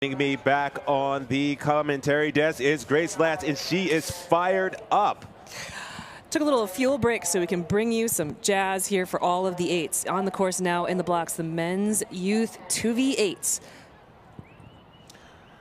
Joining me back on the commentary desk is Grace Latz, and she is fired up. Took a little fuel break so we can bring you some jazz here for all of the eights. On the course now in the blocks, the men's youth 2v8s.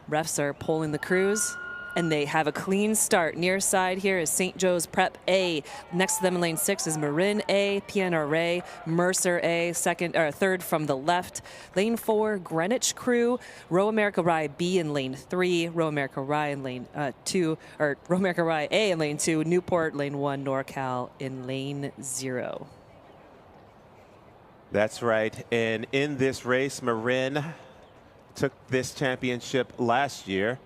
Refs are polling the crews, and they have a clean start. Near side here is St. Joe's Prep A. Next to them in lane 6 is Marin A, PNR Mercer A, third from the left. Lane 4, Greenwich Crew, Row America Rye B in lane 3, Row America Rye in lane 2, or Row America Rye A in lane 2, Newport lane 1, NorCal in lane 0. That's right. And in this race, Marin took this championship last year.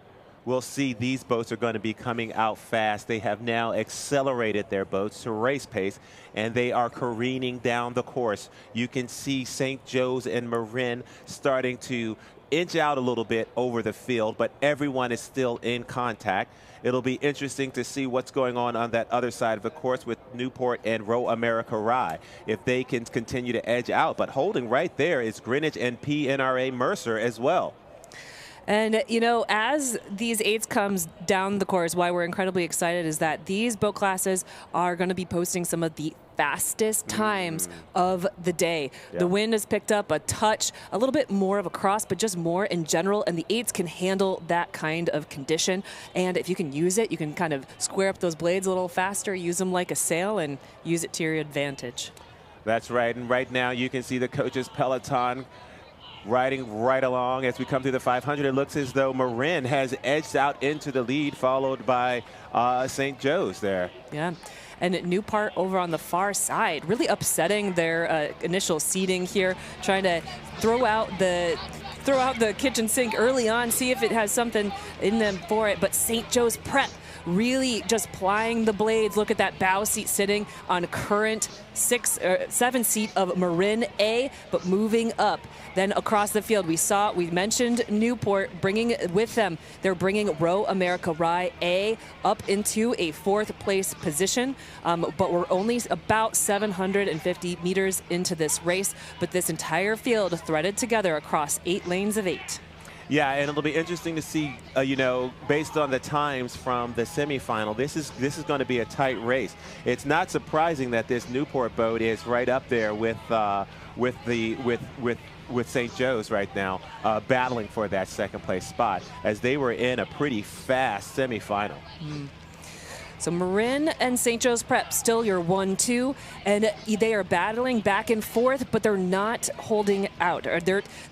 We'll see these boats are going to be coming out fast. They have now accelerated their boats to race pace, and they are careening down the course. You can see St. Joe's and Marin starting to inch out a little bit over the field, but everyone is still in contact. It'll be interesting to see what's going on that other side of the course with Newport and Row America Rye, if they can continue to edge out. But holding right there is Greenwich and PNRA Mercer as well. And, you know, as these eights comes down the course, why we're incredibly excited is that these boat classes are going to be posting some of the fastest times of the day. Yeah. The wind has picked up a touch, a little bit more of a cross, but just more in general. And the eights can handle that kind of condition. And if you can use it, you can kind of square up those blades a little faster, use them like a sail, and use it to your advantage. That's right. And right now you can see the coaches' peloton riding right along as we come through the 500. It looks as though Marin has edged out into the lead, followed by St. Joe's there. Yeah. And Newport over on the far side, really upsetting their initial seeding here, trying to throw out the kitchen sink early on, see if it has something in them for it. But St. Joe's Prep really just plying the blades. Look at that bow seat sitting on current 7 seat of Marin A, but moving up. Then across the field, we mentioned Newport bringing with them. They're bringing Row America Rye A up into a 4th place position, but we're only about 750 meters into this race, but this entire field threaded together across 8 lanes of 8. Yeah, and it'll be interesting to see, you know, based on the times from the semifinal, this is going to be a tight race. It's not surprising that this Newport boat is right up there with St. Joe's right now, battling for that 2nd place spot, as they were in a pretty fast semifinal. So Marin and St. Joe's Prep still your 1-2, and they are battling back and forth, but they're not holding out.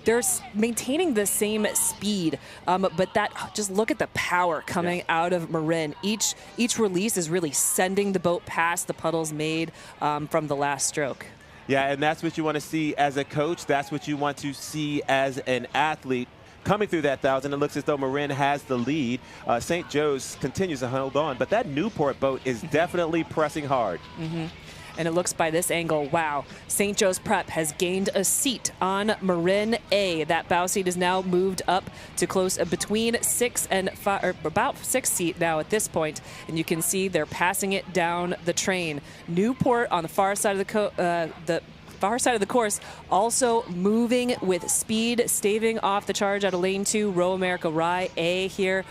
They're maintaining the same speed, but just look at the power coming out of Marin. Each release is really sending the boat past the puddles made from the last stroke. Yeah, and that's what you want to see as a coach. That's what you want to see as an athlete. Coming through that 1,000, it looks as though Marin has the lead. St. Joe's continues to hold on, but that Newport boat is definitely pressing hard. And it looks by this angle, wow, St. Joe's Prep has gained a seat on Marin A. That bow seat is now moved up to close between 6 and 5, or about 6 seat now at this point. And you can see they're passing it down the train. Newport on the far side of far side of the course, also moving with speed, staving off the charge out of lane 2, Row America Rye A here.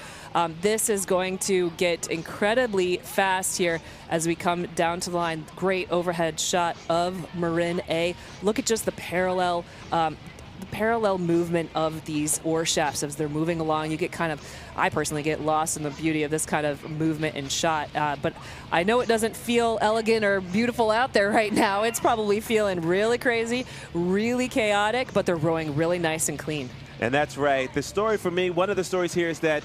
This is going to get incredibly fast here as we come down to the line. Great overhead shot of Marin A. Look at just the parallel movement of these oar shafts as they're moving along. You get I personally get lost in the beauty of this kind of movement and shot. But I know it doesn't feel elegant or beautiful out there right now. It's probably feeling really crazy, really chaotic, but they're rowing really nice and clean. And that's right. The story for me, one of the stories here is that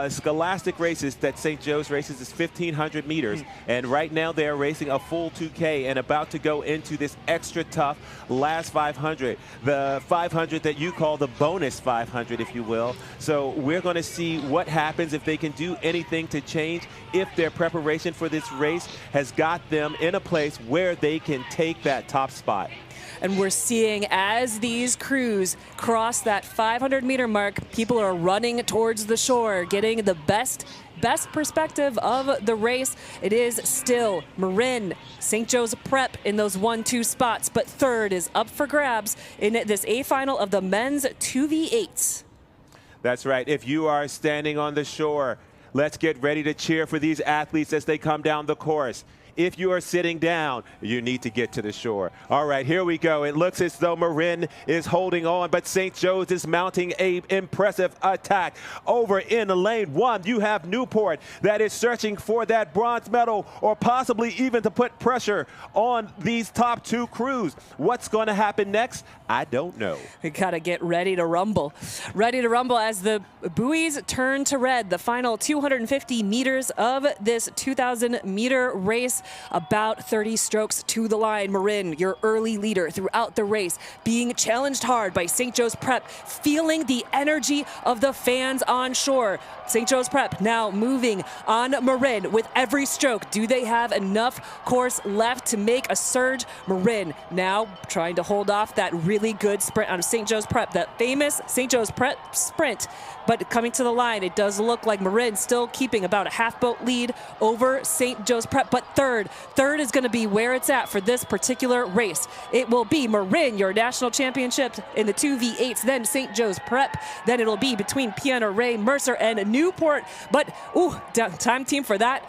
Scholastic races, that St. Joe's races is 1,500 meters. And right now they're racing a full 2K and about to go into this extra tough last 500. The 500 that you call the bonus 500, if you will. So we're going to see what happens if they can do anything to change, if their preparation for this race has got them in a place where they can take that top spot. And we're seeing as these crews cross that 500-meter mark, people are running towards the shore, getting the best perspective of the race. It is still Marin, St. Joe's Prep in those 1-2 spots, but third is up for grabs in this A final of the men's 2v8s. That's right. If you are standing on the shore, let's get ready to cheer for these athletes as they come down the course. If you are sitting down, you need to get to the shore. All right, here we go. It looks as though Marin is holding on, but St. Joe's is mounting an impressive attack. Over in lane 1, you have Newport that is searching for that bronze medal or possibly even to put pressure on these top 2 crews. What's going to happen next? I don't know. We got to get ready to rumble. Ready to rumble as the buoys turn to red. The final 250 meters of this 2,000-meter race. About 30 strokes to the line. Marin, your early leader throughout the race, being challenged hard by St. Joe's Prep, feeling the energy of the fans on shore. St. Joe's Prep now moving on Marin with every stroke. Do they have enough course left to make a surge? Marin now trying to hold off that really good sprint out of St. Joe's Prep, that famous St. Joe's Prep sprint. But coming to the line, it does look like Marin still keeping about a half-boat lead over St. Joe's Prep. But third is going to be where it's at for this particular race. It will be Marin, your national championship in the 2v8s, then St. Joe's Prep. Then it'll be between Piano Ray, Mercer, and Newport. But, time team for that.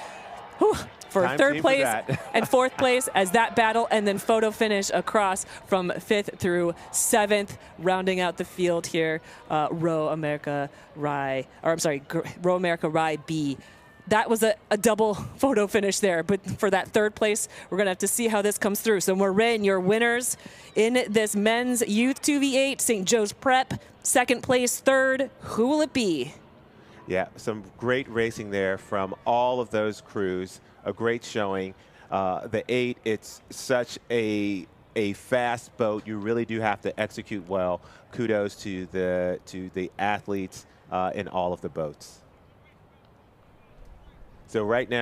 For Time third place and 4th place as that battle, and then photo finish across from 5th through 7th, rounding out the field here. Row America Rye B. That was a double photo finish there, but for that 3rd place, we're gonna have to see how this comes through. So Marin, your winners in this men's youth 2v8, St. Joe's Prep, 2nd place, 3rd. Who will it be? Yeah, some great racing there from all of those crews. A great showing. The 8, it's such a fast boat. You really do have to execute well. Kudos to the athletes in all of the boats. So right now,